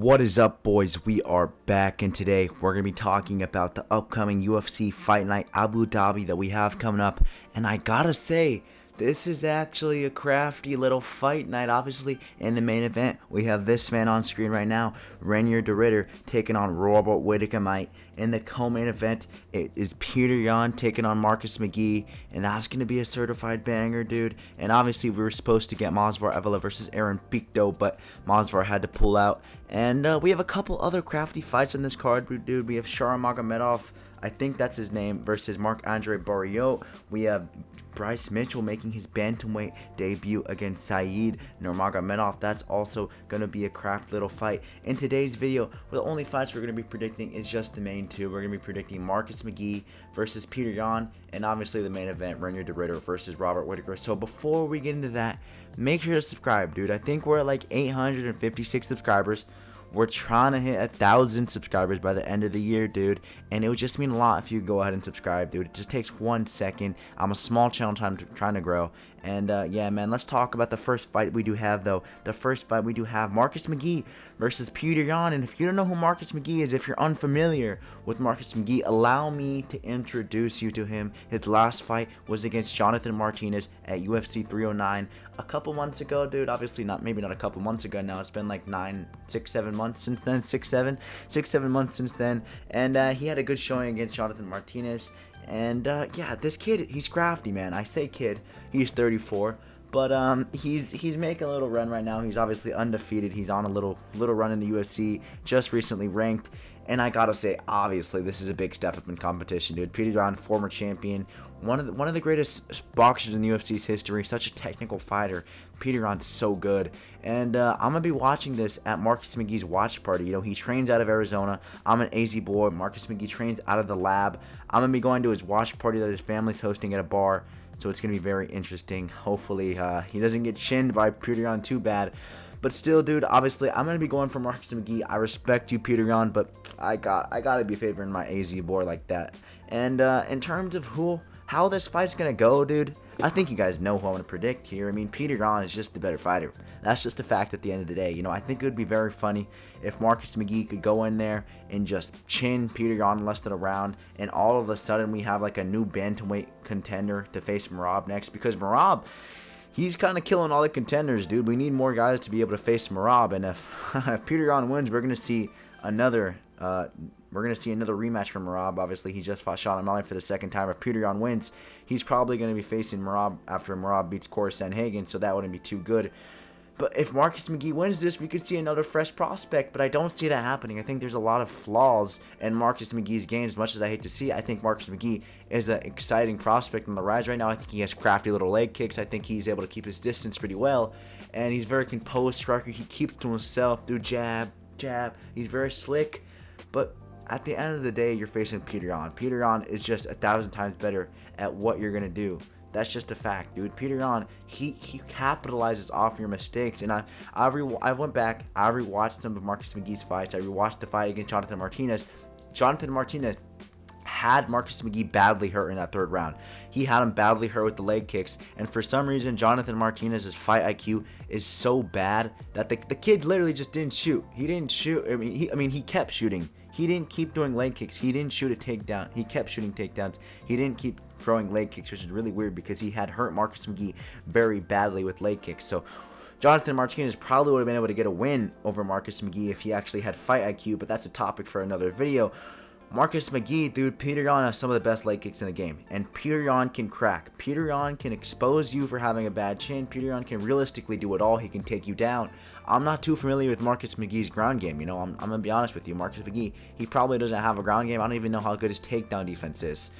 What is up, boys? We are back, and today we're going to be talking about the upcoming UFC Fight Night Abu Dhabi that we have coming up. And I gotta say, this is actually a crafty little fight night. Obviously, in the main event, we have this man on screen right now, Reinier Ridde, taking on Robert Whittaker, mate. In the co-main event, it is Peter Yan taking on Marcus McGee, and that's going to be a certified banger, dude. And obviously, we were supposed to get Movsar Evloev versus Aaron Pico, but Movsar had to pull out. And we have a couple other crafty fights on this card, dude. We have Sharon Magomedov, I think that's his name, versus Marc-Andre Barriault. We have Bryce Mitchell making his bantamweight debut against Saeed Nurmagomedov. That's also going to be a crafty little fight. In today's video, the only fights we're going to be predicting is just the main two. We're going to be predicting Marcus McGee versus Peter Yan, and obviously the main event, Reinier Ridde versus Robert Whittaker. So before we get into that, make sure to subscribe, dude. I think we're at like 856 subscribers. We're trying to hit 1,000 subscribers by the end of the year, dude. And it would just mean a lot if you go ahead and subscribe, dude. It just takes 1 second. I'm a small channel trying to grow. And yeah, man, let's talk about the first fight we do have, though. The first fight we do have, Marcus McGee versus Peter Yan. And if you don't know who Marcus McGee is, if you're unfamiliar with Marcus McGee, allow me to introduce you to him. His last fight was against Jonathan Martinez at UFC 309 a couple months ago, dude. Obviously not, maybe not a couple months ago now. It's been like 7 months since then. 7 months since then. And he had a good showing against Jonathan Martinez. And yeah, this kid, he's crafty, man. I say kid, he's 34, but he's making a little run right now. He's obviously undefeated. He's on a little run in the UFC, just recently ranked. And I gotta say, obviously, this is a big step up in competition, dude. Peter Yan, former champion, one of the greatest boxers in the UFC's history, such a technical fighter. Peter Yan's so good. And I'm gonna be watching this at Marcus McGee's watch party. You know, he trains out of Arizona. I'm an AZ boy. Marcus McGee trains out of the lab. I'm gonna be going to his watch party that his family's hosting at a bar. So it's gonna be very interesting. Hopefully, he doesn't get chinned by Peter Yan too bad. But still, dude, obviously, I'm going to be going for Marcus McGee. I respect you, Peter Yan, but I got to be favoring my AZ boy like that. And in terms of how this fight's going to go, dude, I think you guys know who I want to predict here. I mean, Peter Yan is just the better fighter. That's just a fact at the end of the day. You know, I think it would be very funny if Marcus McGee could go in there and just chin Peter Yan in less than a round, and all of a sudden we have like a new bantamweight contender to face Merab next, because Merab, he's kind of killing all the contenders, dude. We need more guys to be able to face Merab, and if Peter Yan wins, we're gonna see another rematch from Merab. Obviously, he just fought Sean O'Malley for the second time. If Peter Yan wins, he's probably gonna be facing Merab after Merab beats Corey Sandhagen, so that wouldn't be too good. But if Marcus McGee wins this, we could see another fresh prospect, but I don't see that happening. I think there's a lot of flaws in Marcus McGee's game. As much as I hate to see, I think Marcus McGee is an exciting prospect on the rise right now. I think he has crafty little leg kicks. I think he's able to keep his distance pretty well, and he's very composed striker. He keeps to himself, do jab. He's very slick, but at the end of the day, you're facing Peter Yan. Peter Yan is just 1,000 times better at what you're going to do. That's just a fact, dude. Peter Yan, he capitalizes off your mistakes. And I went back, I rewatched some of Marcus McGee's fights. I rewatched the fight against Jonathan Martinez. Jonathan Martinez had Marcus McGee badly hurt in that third round. He had him badly hurt with the leg kicks, and for some reason, Jonathan Martinez's fight IQ is so bad that the kid literally just didn't shoot. He didn't shoot. I mean, he kept shooting. He didn't keep doing leg kicks. He didn't shoot a takedown. He kept shooting takedowns. He didn't keep throwing leg kicks, which is really weird because he had hurt Marcus McGee very badly with leg kicks. So Jonathan Martinez probably would have been able to get a win over Marcus McGee if he actually had fight IQ, but that's a topic for another video. Marcus McGee, dude, Peter Yan has some of the best leg kicks in the game, and Peter Yan can crack. Peter Yan can expose you for having a bad chin. Peter Yan can realistically do it all. He can take you down. I'm not too familiar with Marcus McGee's ground game. You know, I'm gonna be honest with you. Marcus McGee, he probably doesn't have a ground game. I don't even know how good his takedown defense is.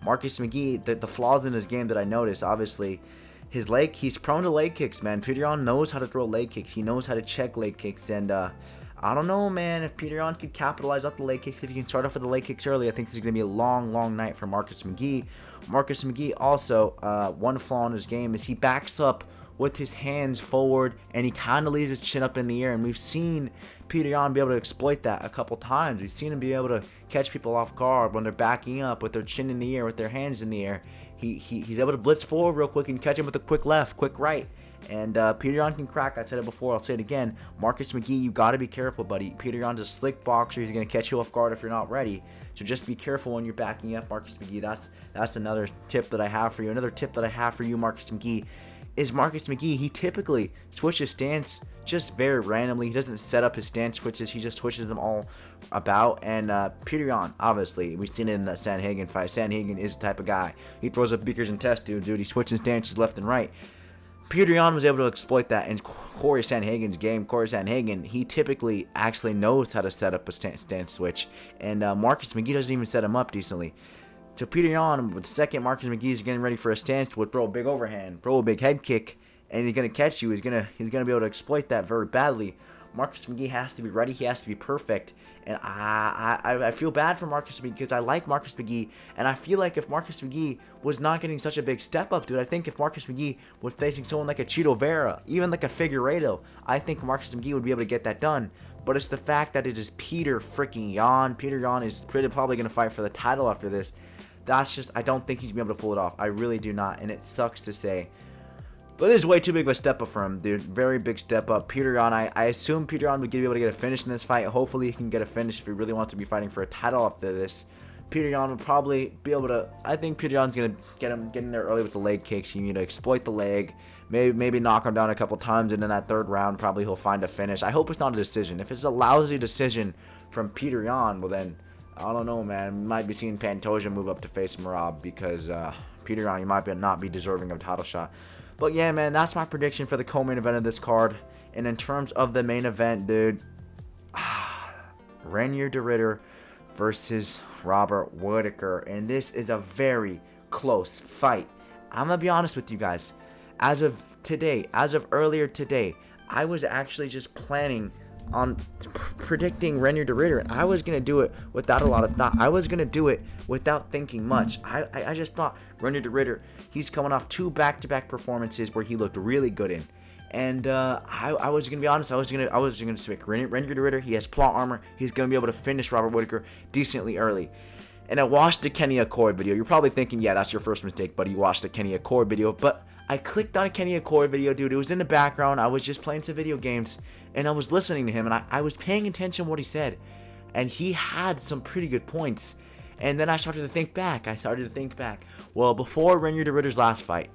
Marcus McGee, the flaws in his game that I noticed, obviously, he's prone to leg kicks, man. Peter Yan knows how to throw leg kicks. He knows how to check leg kicks, and I don't know, man, if Peter Yan could capitalize off the leg kicks, if he can start off with the leg kicks early, I think this is going to be a long night for Marcus McGee. Marcus McGee also, one flaw in his game is he backs up with his hands forward, and he kind of leaves his chin up in the air, and we've seen Peter Yan be able to exploit that a couple times. We've seen him be able to catch people off guard when they're backing up with their chin in the air, with their hands in the air. He's able to blitz forward real quick and catch him with a quick left, quick right, And Peter Yan can crack. I said it before. I'll say it again. Marcus McGee, you got to be careful, buddy. Peter Yan's a slick boxer. He's going to catch you off guard if you're not ready. So just be careful when you're backing up Marcus McGee. That's another tip that I have for you. Another tip that I have for you, Marcus McGee, is Marcus McGee. He typically switches stance just very randomly. He doesn't set up his stance switches. He just switches them all about. And Peter Yan, obviously, we've seen it in the Sandhagen fight. Sandhagen is the type of guy. He throws up beakers and test dude. He switches stances left and right. Peter Yan was able to exploit that in Corey Sandhagen's game. Corey Sandhagen, he typically actually knows how to set up a stance switch. And Marcus McGee doesn't even set him up decently. So Peter Yan, with the second Marcus McGee is getting ready for a stance, would throw a big overhand, throw a big head kick, and he's going to catch you. He's gonna be able to exploit that very badly. Marcus McGee has to be ready. He has to be perfect. And I feel bad for Marcus McGee because I like Marcus McGee. And I feel like if Marcus McGee was not getting such a big step up, dude, I think if Marcus McGee was facing someone like a Chito Vera, even like a Figueiredo, I think Marcus McGee would be able to get that done. But it's the fact that it is Peter freaking Yan. Peter Yan is probably going to fight for the title after this. That's just, I don't think he's going to be able to pull it off. I really do not. And it sucks to say. But this is way too big of a step up for him, dude. Very big step up. Peter Yan, I assume Peter Yan would be able to get a finish in this fight. Hopefully he can get a finish if he really wants to be fighting for a title after this. Peter Yan would probably be able to, I think Peter Yan's going to get in there early with the leg kicks. You need to exploit the leg. Maybe knock him down a couple times, and in that third round, probably he'll find a finish. I hope it's not a decision. If it's a lousy decision from Peter Yan, well then, I don't know, man. We might be seeing Pantoja move up to face Merab because Peter Yan, you might not be deserving of a title shot. But yeah, man, that's my prediction for the co-main event of this card. And in terms of the main event, dude, Reinier de Ridder versus Robert Whittaker. And this is a very close fight. I'm going to be honest with you guys. As of earlier today, I was actually just planning on predicting Reinier de Ridder, and I was going to do it without a lot of thought. I was going to do it without thinking much. I just thought Reinier de Ridder, he's coming off 2 back-to-back performances where he looked really good in. And I was going to be honest, I was going to pick Reinier de Ridder. He has plot armor. He's going to be able to finish Robert Whittaker decently early. And I watched the Kenny Accord video. You're probably thinking, yeah, that's your first mistake, buddy. You watched the Kenny Accord video. But I clicked on a Kenny Accord video, dude. It was in the background. I was just playing some video games, and I was listening to him, and I was paying attention to what he said. And he had some pretty good points. And then I started to think back. Well, before Reinier de Ridder's last fight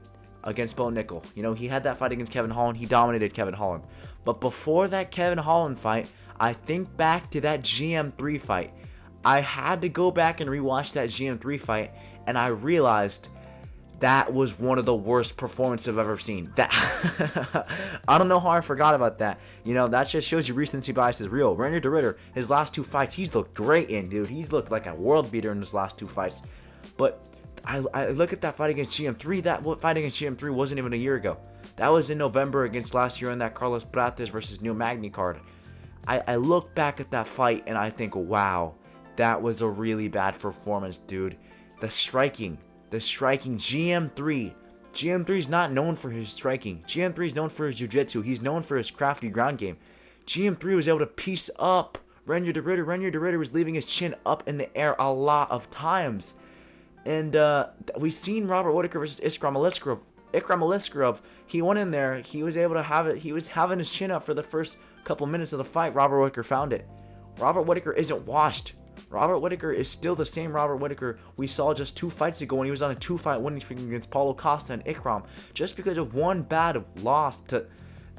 against Bo Nickel, you know, he had that fight against Kevin Holland. He dominated Kevin Holland. But before that Kevin Holland fight, I think back to that GM3 fight. I had to go back and rewatch that GM3 fight, and I realized that was one of the worst performances I've ever seen. That I don't know how I forgot about that. You know, that just shows you recency bias is real. Reinier de Ridder, his last 2 fights, he's looked great in, dude. He's looked like a world beater in his last 2 fights. But I look at that fight against GM3. That fight against GM3 wasn't even a year ago. That was in November against last year in that Carlos Prates versus Neil Magny card. I look back at that fight and I think, wow, that was a really bad performance, dude. The striking, GM3 is not known for his striking. GM3 is known for his jiu-jitsu. He's known for his crafty ground game. GM3 was able to piece up Reinier de Ridder. Reinier de Ridder was leaving his chin up in the air a lot of times. And we've seen Robert Whittaker versus Ikram Aliskerov. He went in there. He was able to have it. He was having his chin up for the first couple minutes of the fight. Robert Whittaker found it. Robert Whittaker isn't washed. Robert Whittaker is still the same Robert Whittaker we saw just 2 fights ago when he was on a 2-fight winning streak against Paulo Costa and Ikram. Just because of one bad loss to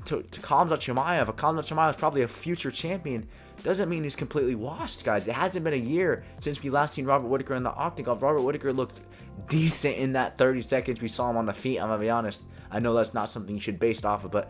Khamzat Chimaev. Khamzat Chimaev is probably a future champion. Doesn't mean he's completely washed, guys. It hasn't been a year since we last seen Robert Whittaker in the octagon. Robert Whittaker looked decent in that 30 seconds we saw him on the feet. I'm gonna be honest. I know that's not something you should base it off of, but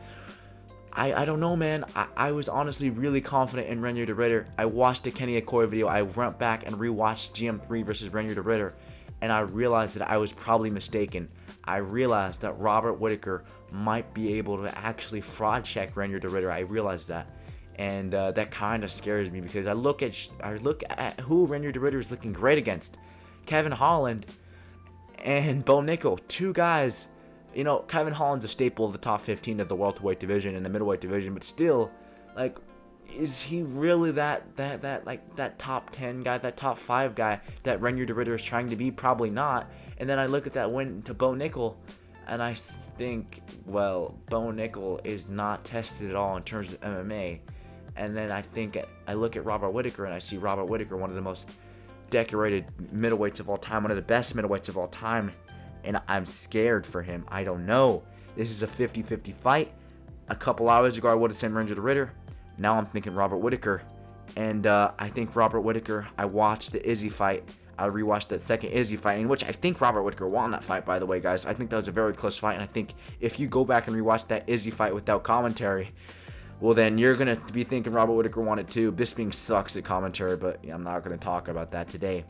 I don't know, man. I was honestly really confident in Reinier de Ridder. I watched the Kenny Accord video. I went back and rewatched GM3 versus Reinier de Ridder, and I realized that I was probably mistaken. I realized that Robert Whittaker might be able to actually fraud check Reinier de Ridder. I realized that, and that kind of scares me because I look at who Reinier de Ridder is looking great against: Kevin Holland and Bo Nickel, 2 guys. You know, Kevin Holland's a staple of the top 15 of the welterweight division and the middleweight division, but still, like, is he really that top 10 guy, that top 5 guy that Reinier de Ridder is trying to be? Probably not. And then I look at that win to Bo Nickel. And I think, well, Bo Nickel is not tested at all in terms of MMA. And then I look at Robert Whittaker, and I see Robert Whittaker, one of the most decorated middleweights of all time, one of the best middleweights of all time, and I'm scared for him. I don't know. This is a 50-50 fight. A couple hours ago, I would have said Reinier the Ridder. Now I'm thinking Robert Whittaker. And I think Robert Whittaker, I watched the Izzy fight. I rewatched that second Izzy fight, in which I think Robert Whittaker won that fight, by the way, guys. I think that was a very close fight, and I think if you go back and rewatch that Izzy fight without commentary, well, then you're going to be thinking Robert Whittaker won it too. Bisping sucks at commentary, but I'm not going to talk about that today.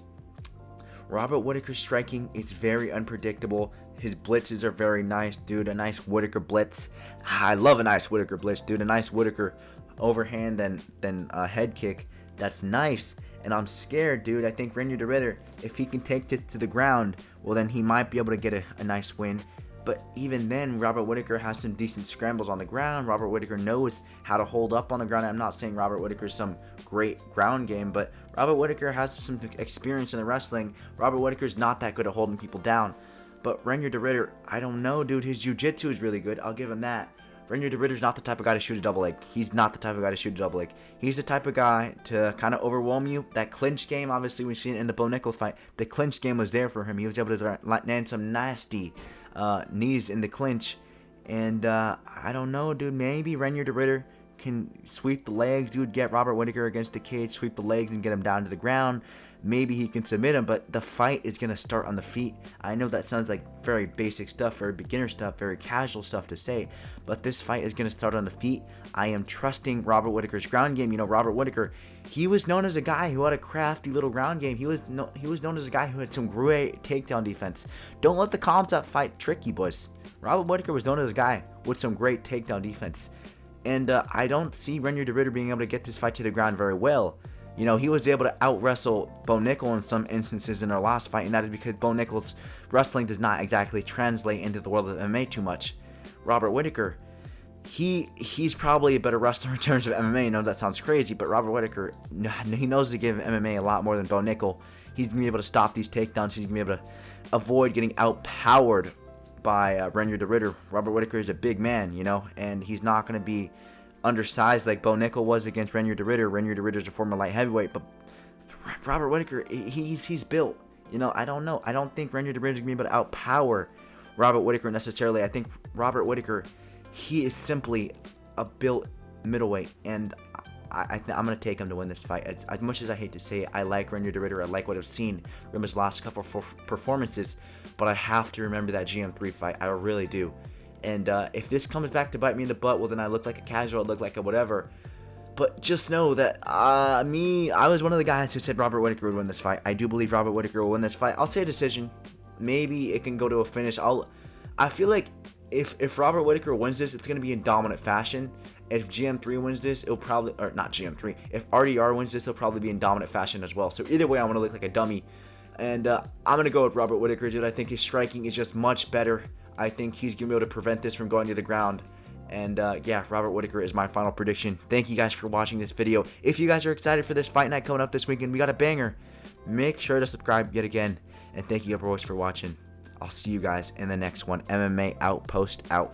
Robert Whittaker's striking is very unpredictable. His blitzes are very nice, dude. A nice Whittaker blitz. I love a nice Whittaker blitz, dude. A nice Whittaker overhand then head kick. That's nice. And I'm scared, dude. I think Reinier the Ridder, if he can take this to the ground, well, then he might be able to get a nice win. But even then, Robert Whittaker has some decent scrambles on the ground. Robert Whittaker knows how to hold up on the ground. I'm not saying Robert Whittaker is some great ground game, but Robert Whittaker has some experience in the wrestling. Robert Whittaker's not that good at holding people down. But Reinier the Ridder, I don't know, dude. His jiu-jitsu is really good. I'll give him that. Reinier the Ridder's not the type of guy to shoot a double leg. He's not the type of guy to shoot a double leg. He's the type of guy to kind of overwhelm you. That clinch game, obviously, we've seen it in the Bo Nickel fight. The clinch game was there for him. He was able to land some nasty knees in the clinch. And I don't know, dude. Maybe Reinier the Ridder can sweep the legs, dude. Get Robert Whittaker against the cage, sweep the legs, and get him down to the ground. Maybe he can submit him, but the fight is going to start on the feet. I know that sounds like very basic stuff, very beginner stuff, very casual stuff to say, but this fight is going to start on the feet. I am trusting Robert Whittaker's ground game. You know, Robert Whittaker, he was known as a guy who had a crafty little ground game. He was known as a guy who had some great takedown defense. Don't let the comms fight trick you, boys. Robert Whittaker was known as a guy with some great takedown defense. And I don't see Reinier the Ridder being able to get this fight to the ground very well. You know, he was able to out-wrestle Bo Nickel in some instances in their last fight, and that is because Bo Nickel's wrestling does not exactly translate into the world of MMA too much. Robert Whittaker, he's probably a better wrestler in terms of MMA. I know that sounds crazy, but Robert Whittaker, he knows to give MMA a lot more than Bo Nickel. He's going to be able to stop these takedowns. He's going to be able to avoid getting outpowered by Reinier the Ridder. Robert Whittaker is a big man, you know, and he's not going to be undersized like Bo Nickel was against Reinier the Ridder. Reinier the Ridder is a former light heavyweight, but Robert Whittaker, he's built. You know, I don't know. I don't think Reinier the Ridder is going to be able to outpower Robert Whittaker necessarily. I think Robert Whittaker, he is simply a built middleweight, and I'm going to take him to win this fight. As much as I hate to say it, I like Reinier the Ridder. I like what I've seen from his last couple of performances, but I have to remember that GM3 fight. I really do. And if this comes back to bite me in the butt, well, then I look like a casual, I look like a whatever. But just know that I was one of the guys who said Robert Whittaker would win this fight. I do believe Robert Whittaker will win this fight. I'll say a decision. Maybe it can go to a finish. I feel like if Robert Whittaker wins this, it's going to be in dominant fashion. If GM3 wins this, it'll probably, or not GM3, if RDR wins this, it'll probably be in dominant fashion as well. So either way, I'm going to look like a dummy. And I'm going to go with Robert Whittaker, dude. I think his striking is just much better. I think he's going to be able to prevent this from going to the ground. And yeah, Robert Whittaker is my final prediction. Thank you guys for watching this video. If you guys are excited for this fight night coming up this weekend, we got a banger. Make sure to subscribe yet again. And thank you, everyone, for watching. I'll see you guys in the next one. MMA Outpost out.